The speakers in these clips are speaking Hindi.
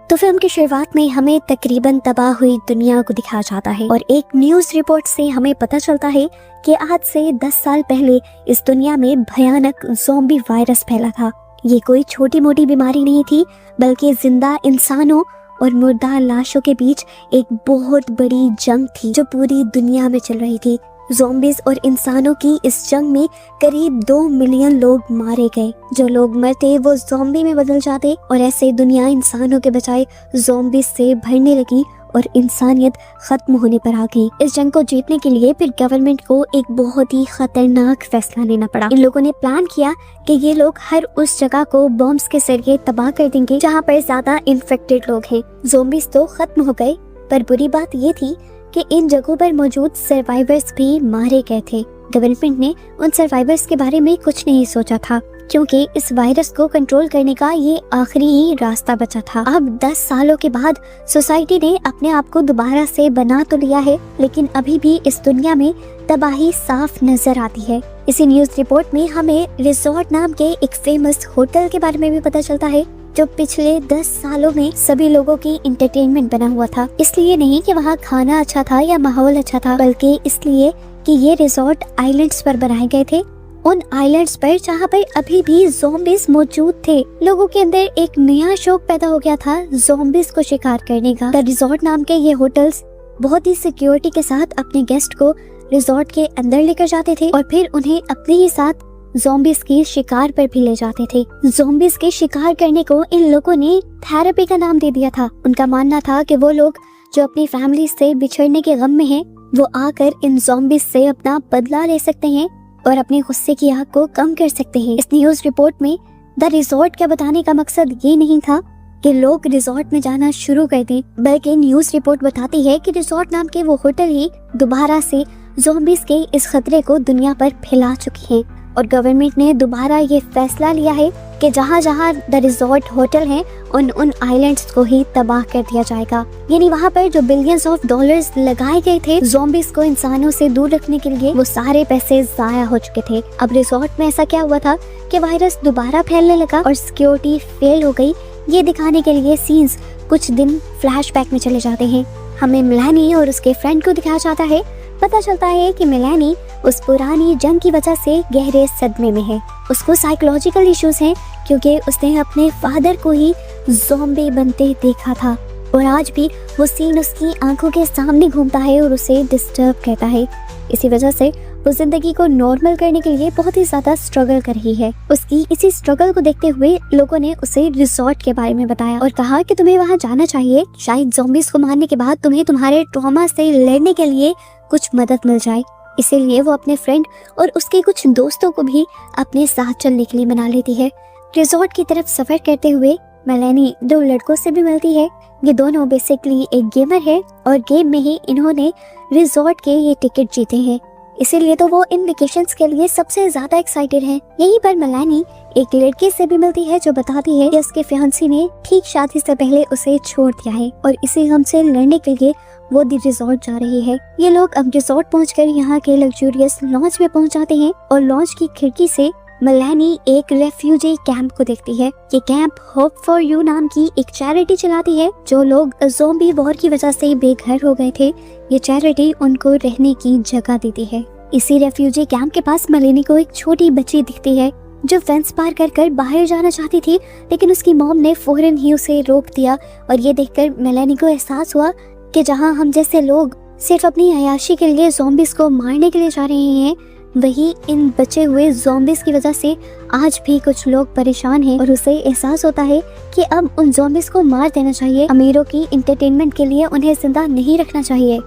तो फिल्म की शुरुआत में हमें तकरीबन तबाह हुई दुनिया को दिखाया जाता है और एक न्यूज़ रिपोर्ट से हमें पता चलता है कि आज से 10 साल पहले इस दुनिया में भयानक ज़ॉम्बी वायरस फैला था। ये कोई छोटी मोटी बीमारी नहीं थी, बल्कि जिंदा इंसानों और मुर्दा लाशों के बीच एक बहुत बड़ी जंग थी जो पूरी दुनिया में चल रही थी। ज़ॉम्बीज़ और इंसानों की इस जंग में करीब 2 मिलियन लोग मारे गए। जो लोग मरते वो ज़ॉम्बी में बदल जाते और ऐसे दुनिया इंसानों के बजाय ज़ॉम्बीज़ से भरने लगी और इंसानियत खत्म होने पर आ गई। इस जंग को जीतने के लिए फिर गवर्नमेंट को एक बहुत ही खतरनाक फैसला लेना पड़ा। इन लोगों ने प्लान किया कि ये लोग हर उस जगह को बॉम्ब्स के जरिए तबाह कर देंगे जहाँ पर ज्यादा इन्फेक्टेड लोग हैं। ज़ॉम्बीज़ तो खत्म हो गए, पर बुरी बात ये थी कि इन जगहों पर मौजूद सर्वाइवर्स भी मारे गए थे। गवर्नमेंट ने उन सर्वाइवर्स के बारे में कुछ नहीं सोचा था, क्योंकि इस वायरस को कंट्रोल करने का ये आखिरी ही रास्ता बचा था। अब 10 सालों के बाद सोसाइटी ने अपने आप को दोबारा से बना तो लिया है, लेकिन अभी भी इस दुनिया में तबाही साफ नजर आती है। इसी न्यूज़ रिपोर्ट में हमें रिजॉर्ट नाम के एक फेमस होटल के बारे में भी पता चलता है, जो पिछले 10 सालों में सभी लोगों की इंटरटेनमेंट बना हुआ था। इसलिए नहीं कि वहाँ खाना अच्छा था या माहौल अच्छा था, बल्कि इसलिए कि ये रिजॉर्ट आइलैंड्स पर बनाए गए थे। उन आइलैंड्स पर जहाँ पर अभी भी ज़ॉम्बीज़ मौजूद थे। लोगों के अंदर एक नया शौक पैदा हो गया था ज़ॉम्बीज़ को शिकार करने का। द रिजॉर्ट नाम के ये होटल्स बहुत ही सिक्योरिटी के साथ अपने गेस्ट को रिजॉर्ट के अंदर लेकर जाते थे और फिर उन्हें अपने ही साथ ज़ॉम्बीज़ की शिकार पर भी ले जाते थे। ज़ॉम्बीज़ के शिकार करने को इन लोगों ने थेरेपी का नाम दे दिया था। उनका मानना था कि वो लोग जो अपनी फैमिली से बिछड़ने के गम में हैं, वो आकर इन ज़ॉम्बीज़ से अपना बदला ले सकते हैं और अपने गुस्से की आग को कम कर सकते हैं। इस न्यूज़ रिपोर्ट में द रिजॉर्ट का बताने का मकसद ये नहीं था कि लोग रिजॉर्ट में जाना शुरू कर दें, बल्कि न्यूज़ रिपोर्ट बताती है कि रिजॉर्ट नाम के वो होटल ही दोबारा से ज़ॉम्बीज़ के इस खतरे को दुनिया पर फैला चुकी है। और गवर्नमेंट ने दोबारा ये फैसला लिया है कि जहाँ जहाँ द रिजॉर्ट होटल हैं, उन आइलैंड्स को ही तबाह कर दिया जाएगा। यानी वहाँ पर जो बिलियंस ऑफ डॉलर्स लगाए गए थे ज़ॉम्बीज़ को इंसानों से दूर रखने के लिए, वो सारे पैसे जाया हो चुके थे। अब रिजॉर्ट में ऐसा क्या हुआ था कि वायरस दोबारा फैलने लगा और सिक्योरिटी फेल हो गई। ये दिखाने के लिए सीन्स कुछ दिन फ्लैशबैक में चले जाते हैं। हमें मेलानी और उसके फ्रेंड को दिखाया जाता है। पता चलता है कि मेलानी उस पुरानी जंग की वजह से गहरे सदमे में है। उसको साइकोलॉजिकल इश्यूज हैं, क्योंकि उसने अपने फादर को ही ज़ॉम्बी बनते देखा था और आज भी वो सीन उसकी आंखों के सामने घूमता है और उसे डिस्टर्ब करता है। इसी वजह से वो जिंदगी को नॉर्मल करने के लिए बहुत ही ज्यादा स्ट्रगल कर रही है। उसकी इसी स्ट्रगल को देखते हुए लोगों ने उसे रिजॉर्ट के बारे में बताया और कहा कि तुम्हें वहाँ जाना चाहिए, शायद ज़ॉम्बीज़ को मारने के बाद तुम्हें तुम्हारे ट्रॉमा से लड़ने के लिए कुछ मदद मिल जाए। इसीलिए वो अपने फ्रेंड और उसके कुछ दोस्तों को भी अपने साथ चलने के लिए मना लेती है। रिजॉर्ट की तरफ सफर करते हुए मेलानी 2 लड़कों से भी मिलती है। ये दोनों बेसिकली एक गेमर है और गेम में ही इन्होंने रिजॉर्ट के ये टिकट जीते हैं, इसीलिए तो वो इन वेकेशंस के लिए सबसे ज्यादा एक्साइटेड है। यहीं पर मेलानी एक लड़की से भी मिलती है जो बताती है कि उसके फियांसी ने ठीक शादी से पहले उसे छोड़ दिया है और इसी गम से लड़ने के लिए वो दी रिजॉर्ट जा रही है। ये लोग अब रिजॉर्ट पहुंचकर यहाँ के लग्जूरियस लॉन्च में पहुंच जाते हैं और लॉन्च की खिड़की से मेलानी एक रेफ्यूजी कैंप को देखती है। ये कैंप होप फॉर यू नाम की एक चैरिटी चलाती है। जो लोग ज़ॉम्बी वॉर की वजह से बेघर हो गए थे, ये चैरिटी उनको रहने की जगह देती है। इसी रेफ्यूजी कैंप के पास मेलानी को एक छोटी बच्ची दिखती है जो फेंस पार कर बाहर जाना चाहती थी, लेकिन उसकी मॉम ने फौरन ही उसे रोक दिया। और ये देखकर मेलानी को एहसास हुआ कि जहाँ हम जैसे लोग सिर्फ अपनी अयाशी के लिए ज़ॉम्बीज़ को मारने के लिए जा रहे हैं, वही इन बचे हुए ज़ॉम्बीज़ की वजह से आज भी कुछ लोग परेशान हैं। और उसे एहसास होता है कि अब उन ज़ॉम्बीज़ को मार देना चाहिए। अमीरों की इंटरटेनमेंट के लिए उन्हें जिंदा नहीं रखना चाहिए।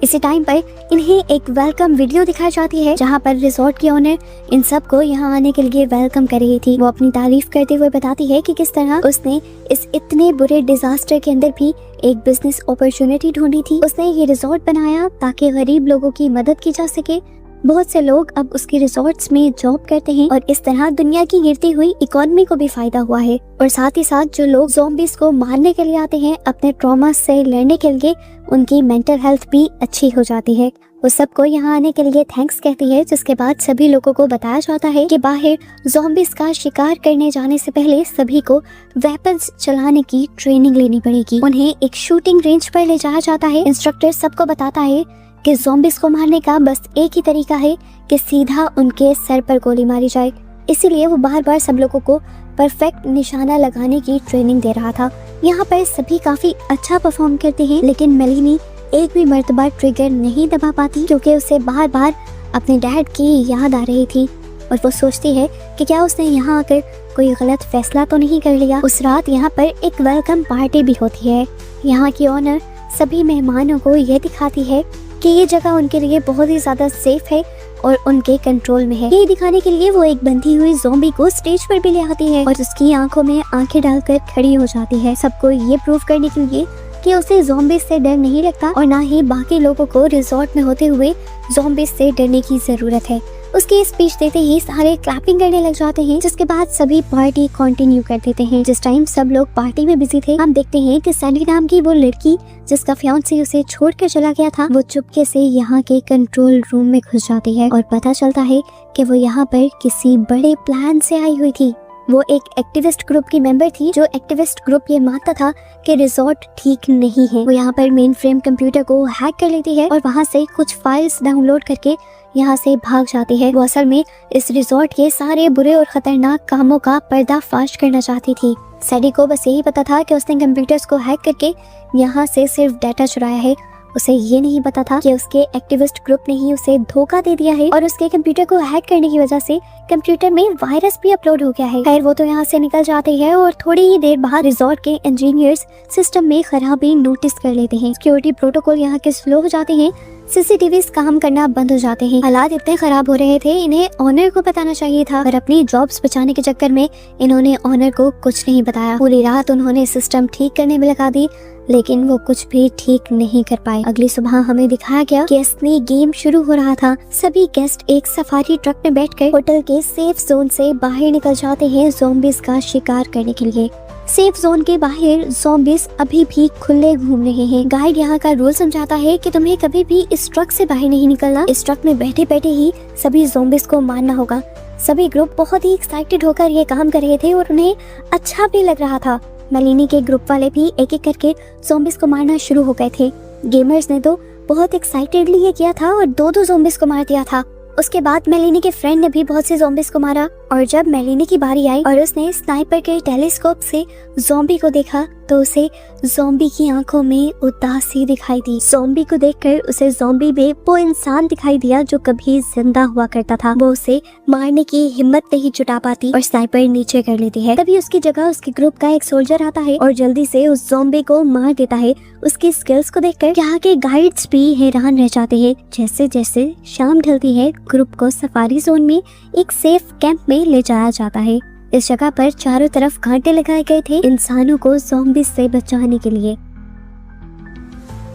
इसी टाइम पर इन्हें एक वेलकम वीडियो दिखाई जाती है, जहां पर रिजॉर्ट की ओनर इन सब को यहां आने के लिए वेलकम कर रही थी। वो अपनी तारीफ करते हुए बताती है कि किस तरह उसने इस इतने बुरे डिजास्टर के अंदर भी एक बिजनेस अपॉर्चुनिटी ढूंढी थी। उसने ये रिजॉर्ट बनाया ताकि गरीब लोगों की मदद की जा सके। बहुत से लोग अब उसके रिजॉर्ट्स में जॉब करते हैं और इस तरह दुनिया की गिरती हुई इकोनॉमी को भी फायदा हुआ है। और साथ ही साथ जो लोग ज़ॉम्बीज़ को मारने के लिए आते हैं, अपने ट्रॉमा से लड़ने के लिए, उनकी मेंटल हेल्थ भी अच्छी हो जाती है। वो सबको यहाँ आने के लिए थैंक्स कहती है, जिसके बाद सभी लोगों को बताया जाता है कि बाहर ज़ॉम्बीज का शिकार करने जाने से पहले सभी को वेपन्स चलाने की ट्रेनिंग लेनी पड़ेगी। उन्हें एक शूटिंग रेंज पर ले जाया जाता है। इंस्ट्रक्टर सबको बताता है कि ज़ॉम्बीज को मारने का बस एक ही तरीका है कि सीधा उनके सर पर गोली मारी जाए। इसीलिए वो बार बार सब लोगों को परफेक्ट निशाना लगाने की ट्रेनिंग दे रहा था। यहाँ पर सभी काफी अच्छा परफॉर्म करते हैं, लेकिन मेलिनी एक भी मर्तबा ट्रिगर नहीं दबा पाती, क्योंकि उसे बार बार अपने डैड की याद आ रही थी और वो सोचती है कि क्या उसने यहाँ आकर कोई गलत फैसला तो नहीं कर लिया। उस रात यहाँ पर एक वेलकम पार्टी भी होती है। यहाँ की ओनर सभी मेहमानों को ये दिखाती है कि ये जगह उनके लिए बहुत ही ज्यादा सेफ है और उनके कंट्रोल में है। ये दिखाने के लिए वो एक बंधी हुई ज़ॉम्बी को स्टेज पर भी ले आती है और उसकी आंखों में आंखें डालकर खड़ी हो जाती है, सबको ये प्रूव करने के लिए कि उसे ज़ॉम्बीज से डर नहीं लगता और ना ही बाकी लोगों को रिजॉर्ट में होते हुए ज़ॉम्बीज से डरने की जरूरत है। उसकी स्पीच देते ही सारे क्लैपिंग करने लग जाते हैं, जिसके बाद सभी पार्टी कंटिन्यू कर देते हैं। जिस टाइम सब लोग पार्टी में बिजी थे, हम देखते हैं कि सैंडी नाम की वो लड़की जिसका फियांसे उसे छोड़कर चला गया था, वो चुपके से यहाँ के कंट्रोल रूम में घुस जाती है और पता चलता है कि वो यहाँ पर किसी बड़े प्लान से आई हुई थी। वो एक एक्टिविस्ट ग्रुप की मेंबर थी, जो एक्टिविस्ट ग्रुप ये मानता था कि रिजॉर्ट ठीक नहीं है। वो यहाँ पर मेन फ्रेम कंप्यूटर को हैक कर लेती है और वहाँ से कुछ फाइल्स डाउनलोड करके यहाँ से भाग जाती है। वो असल में इस रिजॉर्ट के सारे बुरे और खतरनाक कामों का पर्दाफाश करना चाहती थी। सैडी को बस यही पता था कि उसने कंप्यूटर्स को हैक करके यहाँ से सिर्फ डाटा चुराया है। उसे ये नहीं पता था कि उसके एक्टिविस्ट ग्रुप ने ही उसे धोखा दे दिया है और उसके कंप्यूटर को हैक करने की वजह से कंप्यूटर में वायरस भी अपलोड हो गया है। खैर वो तो यहाँ से निकल जाते हैं और थोड़ी ही देर बाद रिजॉर्ट के इंजीनियर्स सिस्टम में खराबी नोटिस कर लेते हैं। सिक्योरिटी प्रोटोकॉल यहाँ के स्लो हो जाते हैं, सीसीटीवीज काम करना बंद हो जाते हैं। हालात इतने खराब हो रहे थे, इन्हें ऑनर को बताना चाहिए था, पर अपनी जॉब्स बचाने के चक्कर में इन्होंने ऑनर को कुछ नहीं बताया। पूरी रात उन्होंने सिस्टम ठीक करने में लगा दी, लेकिन वो कुछ भी ठीक नहीं कर पाए। अगली सुबह हमें दिखाया गया कि असली गेम शुरू हो रहा था। सभी गेस्ट एक सफारी ट्रक में बैठकर होटल के सेफ जोन से बाहर निकल जाते हैं ज़ॉम्बीज का शिकार करने के लिए। सेफ जोन के बाहर ज़ॉम्बीज अभी भी खुले घूम रहे हैं। गाइड यहाँ का रूल समझाता है कि तुम्हें कभी भी इस ट्रक से बाहर नहीं निकलना। इस ट्रक में बैठे बैठे ही सभी ज़ॉम्बीज को मारना होगा। सभी ग्रुप बहुत ही एक्साइटेड होकर ये काम कर रहे थे और उन्हें अच्छा भी लग रहा था। मेलिनी के ग्रुप वाले भी एक एक करके ज़ॉम्बीज को मारना शुरू हो गए थे। गेमर्स ने तो बहुत एक्साइटेडली ये किया था और दो ज़ॉम्बीज को मार दिया था। उसके बाद मेलिनी के फ्रेंड ने भी बहुत से ज़ॉम्बीज को मारा और जब मेलिनी की बारी आई और उसने स्नाइपर के टेलीस्कोप से ज़ॉम्बी को देखा तो उसे ज़ॉम्बी की आंखों में उदासी दिखाई दी। ज़ॉम्बी को देखकर उसे ज़ॉम्बी में वो इंसान दिखाई दिया जो कभी जिंदा हुआ करता था। वो उसे मारने की हिम्मत नहीं जुटा पाती और स्नाइपर नीचे कर लेती है। तभी उसकी जगह उसके ग्रुप का एक सोल्जर आता है और जल्दी से उस ज़ॉम्बी को मार देता है। उसकी स्किल्स को देखकर यहाँ के गाइड्स भी हैरान रह जाते हैं। जैसे जैसे शाम ढलती है, ग्रुप को सफारी जोन में एक सेफ कैंप में ले जाया जाता है। इस जगह पर चारों तरफ कांटे लगाए गए थे इंसानों को ज़ॉम्बीज से बचाने के लिए।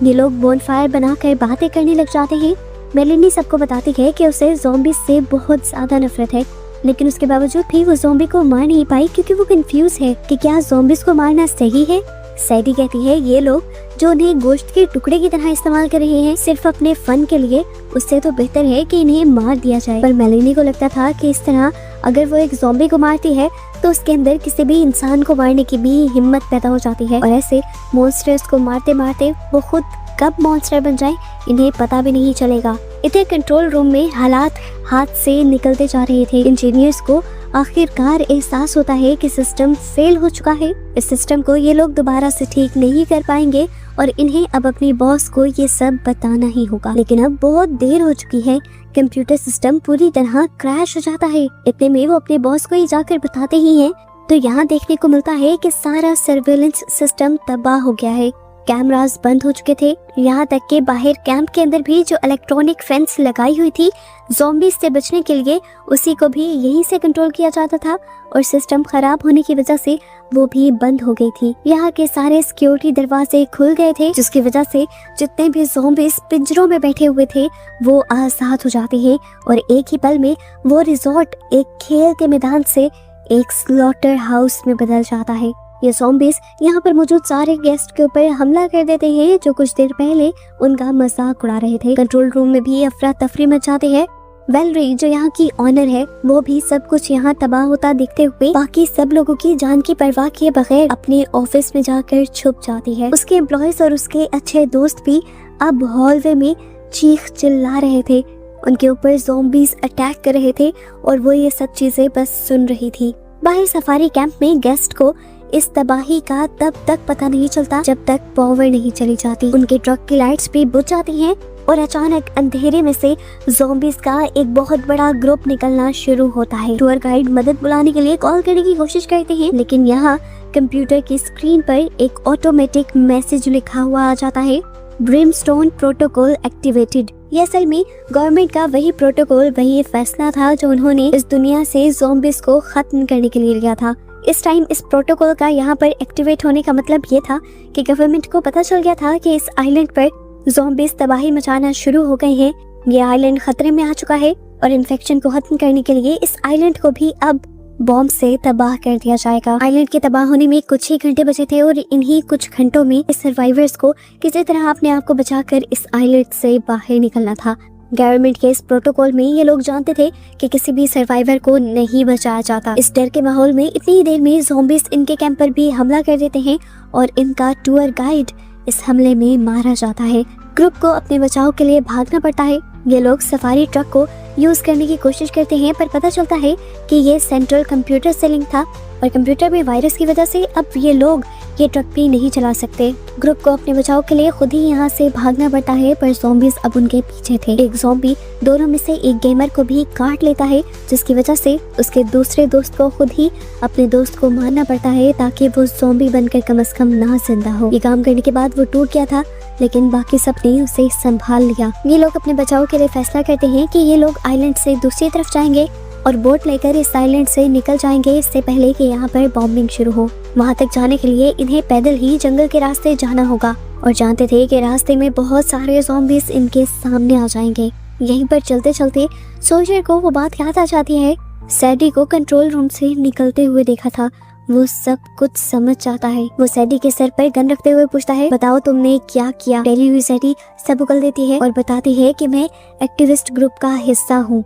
ये लोग बोनफायर बनाकर बातें करने लग जाते हैं। मेलिनी सबको बताती है कि उसे ज़ॉम्बीज से बहुत ज्यादा नफरत है, लेकिन उसके बावजूद भी वो ज़ॉम्बी को मार नहीं पाई क्योंकि वो कंफ्यूज है कि क्या ज़ॉम्बीज को मारना सही है। सैडी कहती है ये लोग जो उन्हें गोश्त के टुकड़े की तरह इस्तेमाल कर रहे हैं सिर्फ अपने फन के लिए, उससे तो बेहतर है कि इन्हें मार दिया जाए। पर मेलिनी को लगता था कि इस तरह अगर वो एक ज़ॉम्बी को मारती है तो उसके अंदर किसी भी इंसान को मारने की भी हिम्मत पैदा हो जाती है और ऐसे मॉन्स्टर्स को मारते मारते वो खुद कब मॉन्स्टर बन जाए इन्हें पता भी नहीं चलेगा। इधर कंट्रोल रूम में हालात हाथ से निकलते जा रहे थे। इंजीनियर्स को आखिरकार एहसास होता है कि सिस्टम फेल हो चुका है। इस सिस्टम को ये लोग दोबारा से ठीक नहीं कर पाएंगे और इन्हें अब अपनी बॉस को ये सब बताना ही होगा। लेकिन अब बहुत देर हो चुकी है, कंप्यूटर सिस्टम पूरी तरह क्रैश हो जाता है। इतने में वो अपने बॉस को ही जाकर बताते ही हैं तो यहाँ देखने को मिलता है कि सारा सर्वेलेंस सिस्टम तबाह हो गया है। कैमरास बंद हो चुके थे, यहाँ तक कि बाहर कैंप के अंदर भी जो इलेक्ट्रॉनिक फेंस लगाई हुई थी ज़ॉम्बीज से बचने के लिए, उसी को भी यहीं से कंट्रोल किया जाता था और सिस्टम खराब होने की वजह से वो भी बंद हो गई थी। यहाँ के सारे सिक्योरिटी दरवाजे खुल गए थे, जिसकी वजह से जितने भी ज़ॉम्बीज पिंजरों में बैठे हुए थे वो आजाद हो जाते हैं और एक ही पल में वो रिजॉर्ट एक खेल के मैदान से एक स्लॉटर हाउस में बदल जाता है। ये ज़ॉम्बीज यहाँ पर मौजूद सारे गेस्ट के ऊपर हमला कर देते हैं जो कुछ देर पहले उनका मजाक उड़ा रहे थे। कंट्रोल रूम में भी अफरा तफरी मचाती है। वेलरी जो यहाँ की ऑनर है वो भी सब कुछ यहाँ तबाह होता देखते हुए बाकी सब लोगों की जान की परवाह किए बगैर अपने ऑफिस में जाकर छुप जाती है। उसके एम्प्लॉयज और उसके अच्छे दोस्त भी अब हॉलवे में चीख चिल्ला रहे थे। उनके ऊपर ज़ॉम्बीज अटैक कर रहे थे और वो ये सब चीजें बस सुन रही थी। बाहर सफारी कैंप में गेस्ट को इस तबाही का तब तक पता नहीं चलता जब तक पावर नहीं चली जाती। उनके ट्रक की लाइट्स भी बुझ जाती हैं और अचानक अंधेरे में से ज़ॉम्बीज का एक बहुत बड़ा ग्रुप निकलना शुरू होता है। टूर गाइड मदद बुलाने के लिए कॉल करने की कोशिश करते हैं, लेकिन यहाँ कंप्यूटर की स्क्रीन पर एक ऑटोमेटिक मैसेज लिखा हुआ आ जाता है, ब्रिमस्टोन प्रोटोकॉल एक्टिवेटेड। ये असल में गवर्नमेंट का वही प्रोटोकॉल, वही फैसला था जो उन्होंने इस दुनिया से ज़ॉम्बीज को खत्म करने के लिए लिया था। इस टाइम इस प्रोटोकॉल का यहाँ पर एक्टिवेट होने का मतलब ये था कि गवर्नमेंट को पता चल गया था कि इस आइलैंड पर ज़ॉम्बीज तबाही मचाना शुरू हो गए हैं। ये आइलैंड खतरे में आ चुका है और इन्फेक्शन को खत्म करने के लिए इस आइलैंड को भी अब बॉम्ब से तबाह कर दिया जाएगा। आइलैंड के तबाह होने में कुछ ही घंटे बचे थे और इन्हीं कुछ घंटों में इस सर्वाइवर्स को किसी तरह अपने आप को बचाकर इस आइलैंड से बाहर निकलना था। गवर्नमेंट के इस प्रोटोकॉल में ये लोग जानते थे कि किसी भी सर्वाइवर को नहीं बचाया जाता। इस डर के माहौल में इतनी ही देर में ज़ॉम्बीज इनके कैंप पर भी हमला कर देते हैं और इनका टूर गाइड इस हमले में मारा जाता है। ग्रुप को अपने बचाव के लिए भागना पड़ता है। ये लोग सफारी ट्रक को यूज करने की कोशिश करते हैं पर पता चलता है कि ये सेंट्रल कंप्यूटर से लिंक था और कंप्यूटर में वायरस की वजह से अब ये लोग ये ट्रक भी नहीं चला सकते। ग्रुप को अपने बचाव के लिए खुद ही यहाँ से भागना पड़ता है पर ज़ॉम्बीज अब उनके पीछे थे। एक ज़ॉम्बी दोनों में से एक गेमर को भी काट लेता है जिसकी वजह से उसके दूसरे दोस्त को खुद ही अपने दोस्त को मारना पड़ता है ताकि वो ज़ॉम्बी बनकर कम से कम ना जिंदा हो। ये काम करने के बाद वो टूट गया था लेकिन बाकी सब ने उसे संभाल लिया। ये लोग अपने बचाव के लिए फैसला करते हैं कि ये लोग आइलैंड से दूसरी तरफ जाएंगे और बोट लेकर इस आइलैंड से निकल जाएंगे इससे पहले कि यहाँ पर बॉम्बिंग शुरू हो। वहाँ तक जाने के लिए इन्हें पैदल ही जंगल के रास्ते जाना होगा और जानते थे कि रास्ते में बहुत सारे ज़ॉम्बीज इनके सामने आ जाएंगे। यहीं पर चलते चलते सोल्जर को वो बात याद आ जाती है, सैडी को कंट्रोल रूम से निकलते हुए देखा था। वो सब कुछ समझ जाता है। वो सैडी के सर पर गन रखते हुए पूछता है, बताओ तुमने क्या किया। डरी हुई सैडी सब उगल देती है और बताती है कि मैं एक्टिविस्ट ग्रुप का हिस्सा हूँ।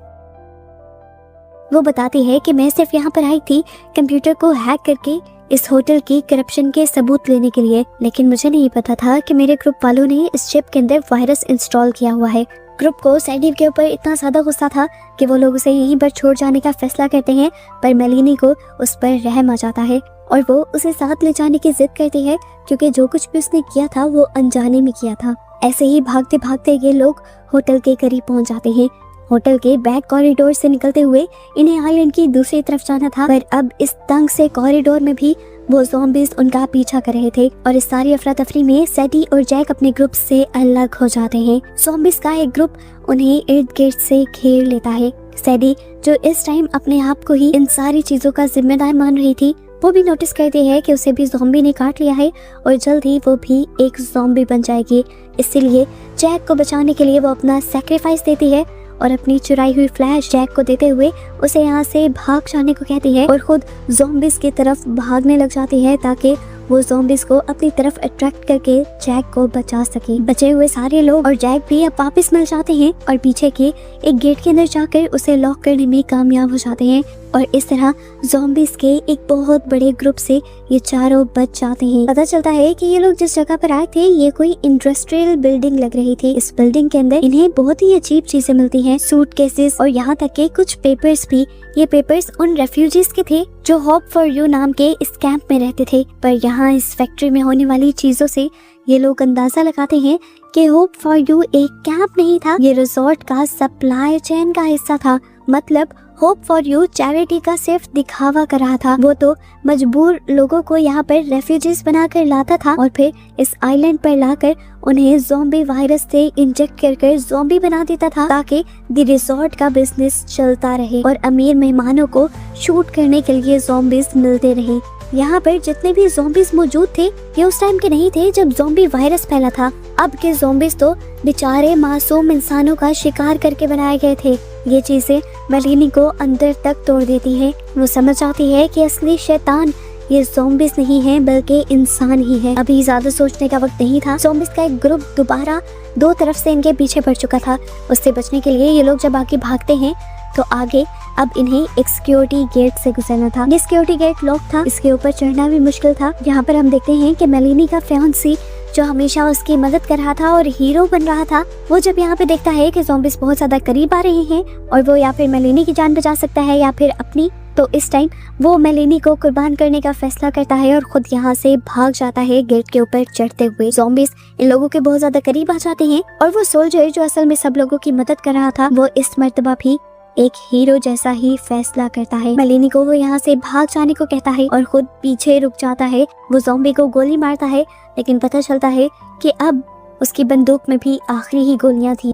वो बताती है कि मैं सिर्फ यहाँ पर आई थी कंप्यूटर को हैक करके इस होटल की करप्शन के सबूत लेने के लिए, लेकिन मुझे नहीं पता था कि मेरे ग्रुप वालों ने इस चिप के अंदर वायरस इंस्टॉल किया हुआ है। ग्रुप को सैडी के ऊपर इतना ज्यादा गुस्सा था कि वो लोग उसे यहीं पर छोड़ जाने का फैसला करते हैं पर मेलिनी को उस पर रहम आ जाता है और वो उसे साथ ले जाने की जिद करती है क्योंकि जो कुछ भी उसने किया था वो अनजाने में किया था। ऐसे ही भागते भागते ये लोग होटल के करीब पहुंच जाते हैं। होटल के बैक कॉरिडोर से निकलते हुए इन्हें आइलैंड की दूसरी तरफ जाना था पर अब इस तंग से कॉरिडोर में भी वो ज़ॉम्बीज उनका पीछा कर रहे थे और इस सारी अफरा तफरी में सैडी और जैक अपने ग्रुप से अलग हो जाते हैं। ज़ॉम्बीज का एक ग्रुप उन्हें इर्द गिर्द से घेर लेता है। सैडी जो इस टाइम अपने आप को ही इन सारी चीजों का जिम्मेदार मान रही थी वो भी नोटिस करती है कि उसे भी ज़ॉम्बी ने काट लिया है और जल्द ही वो भी एक ज़ॉम्बी बन जाएगी। इसीलिए जैक को बचाने के लिए वो अपना सैक्रिफाइस देती है और अपनी चुराई हुई फ्लैश जैक को देते हुए उसे यहाँ से भाग जाने को कहती है और खुद ज़ॉम्बीज की तरफ भागने लग जाती है ताकि वो ज़ॉम्बीज को अपनी तरफ अट्रैक्ट करके जैक को बचा सके। बचे हुए सारे लोग और जैक भी अब वापस मिल जाते हैं और पीछे के एक गेट के अंदर जाकर उसे लॉक करने में कामयाब हो जाते हैं और इस तरह ज़ॉम्बीज के एक बहुत बड़े ग्रुप से ये चारों बच जाते हैं। पता चलता है कि ये लोग जिस जगह पर आए थे ये कोई इंडस्ट्रियल बिल्डिंग लग रही थी। इस बिल्डिंग के अंदर इन्हें बहुत ही अजीब चीजें मिलती हैं, सूटकेसेस और यहाँ तक के कुछ पेपर्स भी। ये पेपर्स उन रेफ्यूजीज के थे जो होप फॉर यू नाम के इस कैंप में रहते थे पर यहाँ इस फैक्ट्री में होने वाली चीजों से ये लोग अंदाजा लगाते हैं कि होप फॉर यू एक कैंप नहीं था, ये रिजॉर्ट का सप्लाई चेन का हिस्सा था। मतलब होप फॉर यू चैरिटी का सिर्फ दिखावा कर रहा था। वो तो मजबूर लोगों को यहाँ पर रेफ्यूजीज बनाकर लाता था और फिर इस आइलैंड पर लाकर उन्हें ज़ॉम्बी वायरस से इंजेक्ट कर ज़ॉम्बी बना देता था ताकि द रिजॉर्ट का बिजनेस चलता रहे और अमीर मेहमानों को शूट करने के लिए ज़ॉम्बीज मिलते रहे। यहाँ पर जितने भी ज़ॉम्बीज मौजूद थे ये उस टाइम के नहीं थे जब ज़ॉम्बी वायरस फैला था। अब के ज़ॉम्बीज तो बेचारे मासूम इंसानों का शिकार करके बनाए गए थे। ये चीजें मेलिनी को अंदर तक तोड़ देती है। वो समझ आती है कि असली शैतान ये ज़ॉम्बीज़ नहीं हैं बल्कि इंसान ही हैं। अभी ज़्यादा सोचने का वक्त नहीं था। ज़ॉम्बीज़ का एक ग्रुप दोबारा दो तरफ से इनके पीछे पड़ चुका था। उससे बचने के लिए ये लोग जब आगे भागते हैं तो आगे अब इन्हें एक सिक्योरिटी गेट से गुजरना था। ये सिक्योरिटी गेट लॉक था, इसके ऊपर चढ़ना भी मुश्किल था। यहाँ पर हम देखते हैं कि मेलिनी का फियांसी जो हमेशा उसकी मदद कर रहा था और हीरो बन रहा था, वो जब यहाँ पे देखता है कि ज़ॉम्बीज़ बहुत ज्यादा करीब आ रहे हैं और वो या फिर मेलिनी की जान बचा सकता है या फिर अपनी, तो इस टाइम वो मेलिनी को कुर्बान करने का फैसला करता है और खुद यहाँ से भाग जाता है गेट के ऊपर चढ़ते हुए। ज़ॉम्बीज़ इन लोगों के बहुत ज्यादा करीब आ जाते हैं और वो सोल्जर जो असल में सब लोगों की मदद कर रहा था, वो इस मर्तबा भी एक हीरो जैसा ही फैसला करता है। मेलिनी को वो यहाँ से भाग जाने को कहता है और खुद पीछे रुक जाता है। वो ज़ॉम्बी को गोली मारता है, लेकिन पता चलता है कि अब उसकी बंदूक में भी आखिरी ही गोलियां थी।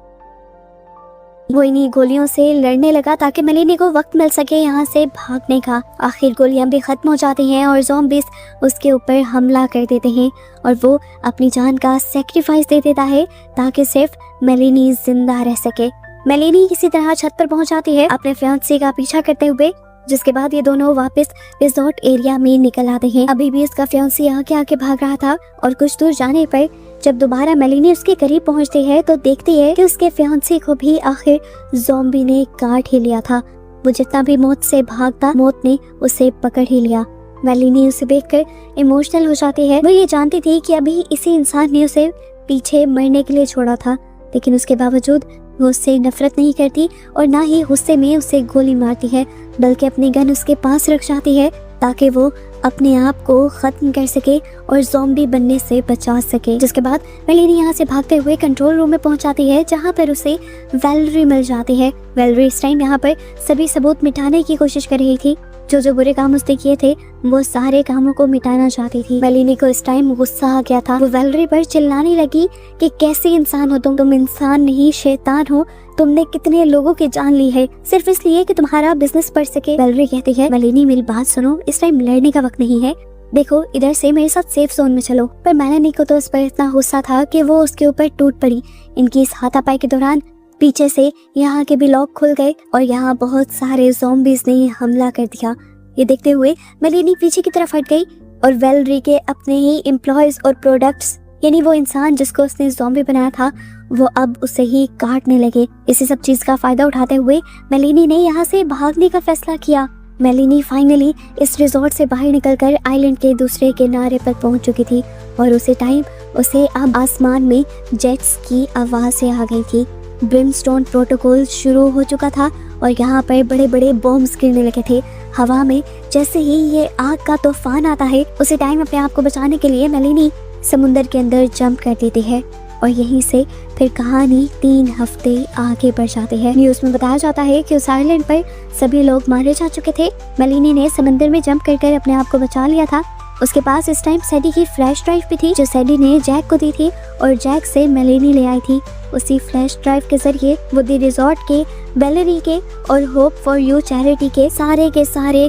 वो इन्हीं गोलियों से लड़ने लगा ताकि मेलिनी को वक्त मिल सके यहाँ से भागने का। आखिर गोलियां भी खत्म हो जाती हैं और ज़ॉम्बीज़ उसके ऊपर हमला कर देते हैं और वो अपनी जान का सेक्रीफाइस दे देता है ताकि सिर्फ मेलिनी जिंदा रह सके। मेलिनी किसी तरह छत पर पहुंच जाती है अपने फियांसे का पीछा करते हुए, जिसके बाद ये दोनों वापस रिजॉर्ट एरिया में निकल आते हैं। अभी भी उसका फियांसे आगे आगे भाग रहा था और कुछ दूर जाने पर जब दोबारा मेलिनी उसके करीब पहुंचती है तो देखती है कि उसके फियांसे को भी आखिर ज़ॉम्बी ने काट ही लिया था। वो जितना भी मौत से भागता, मौत ने उसे पकड़ ही लिया। मेलिनी उसे देखकर इमोशनल हो जाती है। वो ये जानती थी कि अभी इसी इंसान ने उसे पीछे मरने के लिए छोड़ा था, लेकिन उसके बावजूद वो उससे नफरत नहीं करती और ना ही गुस्से में उसे गोली मारती है, बल्कि अपनी गन उसके पास रख जाती है ताकि वो अपने आप को खत्म कर सके और ज़ॉम्बी बनने से बचा सके। जिसके बाद मेलिनी यहाँ से भागते हुए कंट्रोल रूम में पहुंच जाती है, जहाँ पर उसे वैलेरी मिल जाती है। वैलेरी इस टाइम यहाँ पर सभी सबूत मिटाने की कोशिश कर रही थी। जो बुरे काम उसने किए थे वो सारे कामों को मिटाना चाहती थी। मेलिनी को इस टाइम गुस्सा आ गया था। वो वैलेरी पर चिल्लाने लगी कि कैसे इंसान हो तुम इंसान नहीं शैतान हो। तुमने कितने लोगों की जान ली है सिर्फ इसलिए कि तुम्हारा बिजनेस बढ़ सके। वैलेरी कहती है, मेलिनी मेरी बात सुनो, इस टाइम लड़ने का वक्त नहीं है। देखो इधर से मेरे साथ सेफ जोन में चलो। पर मेलिनी को तो इस पर इतना गुस्सा था कि वो उसके ऊपर टूट पड़ी। इनकी इस हाथापाई के दौरान पीछे से यहाँ के भी लॉक खुल गए और यहाँ बहुत सारे ज़ॉम्बीज़ ने हमला कर दिया। ये देखते हुए मेलिनी पीछे की तरफ हट गई और वैलेरी के अपने ही एम्प्लॉयज और प्रोडक्ट्स, यानी वो इंसान जिसको उसने ज़ॉम्बी बनाया था, वो अब उसे ही काटने लगे। इसी सब चीज का फायदा उठाते हुए मेलिनी ने यहाँ से भागने का फैसला किया। मेलिनी फाइनली इस रिजॉर्ट से बाहर निकलकर आइलैंड के दूसरे किनारे पर पहुंच चुकी थी और उसे अब आसमान में जेट्स की आवाज़ें आ गई थी। ब्रिमस्टोन प्रोटोकॉल शुरू हो चुका था और यहाँ पर बड़े बड़े बॉम्ब्स गिरने लगे थे हवा में। जैसे ही ये आग का तूफान आता है, उसी टाइम अपने आप को बचाने के लिए मेलिनी समुंदर के अंदर जंप कर देती है और यहीं से फिर कहानी 3 हफ्ते आगे बढ़ जाती है। न्यूज़ में बताया जाता है कि उस आइलैंड पर सभी लोग मारे जा चुके थे। मेलिनी ने समंदर में जंप कर अपने आप को बचा लिया था। उसके पास इस टाइम सैडी की फ्लैश ड्राइव भी थी, जो सैडी ने जैक को दी थी और जैक से मेलिनी ले आई थी। उसी फ्लैश ड्राइव के जरिए वो दी रिजॉर्ट के, वैलेरी के और होप फॉर यू चैरिटी के सारे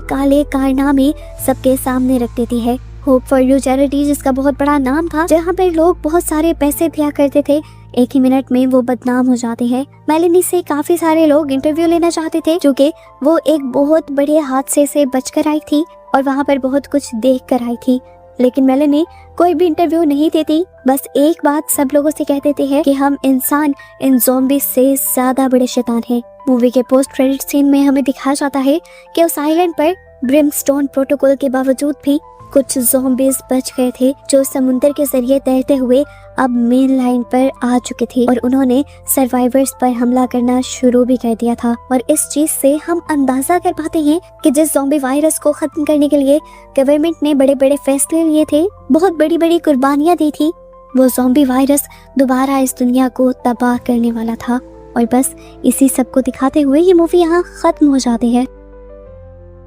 काले कारनामे सबके सामने रख देती है। होप फॉर यू चैरिटी जिसका बहुत बड़ा नाम था, जहाँ पर लोग बहुत सारे पैसे दिया करते थे, एक ही मिनट में वो बदनाम हो जाते हैं। मेलिनी से काफी सारे लोग इंटरव्यू लेना चाहते थे, क्योंकि वो एक बहुत बड़े हादसे से बचकर आई थी और वहाँ पर बहुत कुछ देख कर आई थी। लेकिन मेलिनी कोई भी इंटरव्यू नहीं देती, बस एक बात सब लोगों से कह देते हैं कि हम इंसान इन ज़ॉम्बीज़ से ज्यादा बड़े शैतान हैं। मूवी के पोस्ट क्रेडिट सीन में हमें दिखाया जाता है कि उस आइलैंड पर ब्रिमस्टोन प्रोटोकॉल के बावजूद भी कुछ ज़ॉम्बीज़ बच गए थे, जो समुद्र के जरिए तैरते हुए अब मेन लाइन पर आ चुके थे और उन्होंने सर्वाइवर्स पर हमला करना शुरू भी कर दिया था। और इस चीज से हम अंदाजा कर पाते हैं कि जिस ज़ॉम्बी वायरस को खत्म करने के लिए गवर्नमेंट ने बड़े बड़े फैसले लिए थे, बहुत बड़ी बड़ी कुर्बानियां दी थी, वो ज़ॉम्बी वायरस दोबारा इस दुनिया को तबाह करने वाला था। और बस इसी सब को दिखाते हुए ये मूवी यहाँ खत्म हो जाती है।